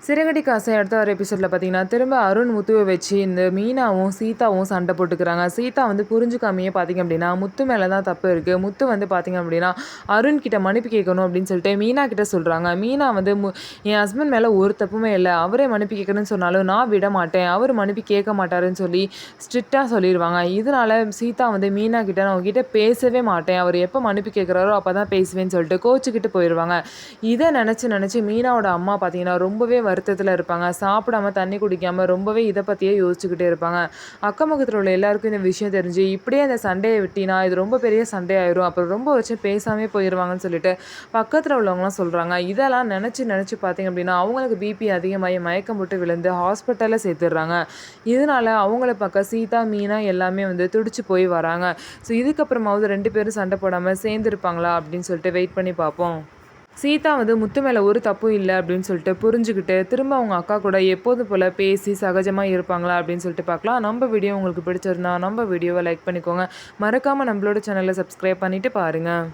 சிறகடிக்க ஆசை அடுத்த ஒரு எபிசோடில் பார்த்தீங்கன்னா திரும்ப அருண் முத்துவை வச்சு இந்த மீனாவும் சீதாவும் சண்டை போட்டுக்கிறாங்க. சீதா வந்து புரிஞ்சுக்காமையே பார்த்தீங்க அப்படின்னா முத்து மேலே தான் தப்பு இருக்குது. முத்து வந்து பார்த்தீங்க அப்படின்னா அருண் கிட்ட மன்னிப்பு கேட்கணும் அப்படின்னு சொல்லிட்டு மீனா கிட்ட சொல்கிறாங்க. மீனா வந்து என் ஹஸ்பண்ட் மேலே ஒரு தப்புமே இல்லை, அவரே மன்னிப்பு கேட்கணும்னு சொன்னாலும் நான் விட மாட்டேன், அவர் மன்னிப்பு கேட்க மாட்டாருன்னு சொல்லி ஸ்ட்ரிக்டாக சொல்லிடுவாங்க. இதனால சீதா வந்து மீனா கிட்ட நான் உங்ககிட்ட பேசவே மாட்டேன், அவர் எப்போ மன்னிப்பு கேட்குறாரோ அப்போ தான் பேசுவேன்னு சொல்லிட்டு கோச்சிக்கிட்டு போயிடுவாங்க. இதை நினச்சி மீனாவோட அம்மா பார்த்தீங்கன்னா ரொம்பவே வருத்தத்தில் இருப்பாங்க. சாப்பிடாம தண்ணி குடிக்காமல் ரொம்பவே இதை பற்றியே யோசிச்சுக்கிட்டே இருப்பாங்க. அக்கம் பக்கத்தில் உள்ள எல்லாருக்கும் இந்த விஷயம் தெரிஞ்சு இப்படியே அந்த சண்டையை விட்டினா இது ரொம்ப பெரிய சண்டையாயிரும், அப்புறம் ரொம்ப வச்சு பேசாமே போயிடுவாங்கன்னு சொல்லிட்டு பக்கத்தில் உள்ளவங்களாம் சொல்கிறாங்க. இதெல்லாம் நினச்சி பார்த்தீங்க அப்படின்னா அவங்களுக்கு பிபி அதிகமாகி மயக்கம் போட்டு விழுந்து ஹாஸ்பிட்டலில் சேர்த்துடுறாங்க. இதனால அவங்கள பார்க்க சீதா மீனா எல்லாமே வந்து துடிச்சு போய் வராங்க. ஸோ இதுக்கப்புறமாவது 2 பேரும் சண்டை போடாமல் சேர்ந்துருப்பாங்களா அப்படின்னு சொல்லிட்டு வெயிட் பண்ணி பார்ப்போம். சீதா வந்து முத்து மேலே ஒரு தப்பும் இல்லை அப்படின்னு சொல்லிட்டு புரிஞ்சுக்கிட்டு திரும்ப அவங்க அக்கா கூட எப்போதும் போல் பேசி சகஜமாக இருப்பாங்களா அப்படின்னு சொல்லிட்டு பார்க்கலாம். நம்ம வீடியோ உங்களுக்கு பிடிச்சிருந்தா நம்ம வீடியோவை லைக் பண்ணிக்கோங்க. மறக்காமல் நம்மளோட சேனலை சப்ஸ்கிரைப் பண்ணிவிட்டு பாருங்கள்.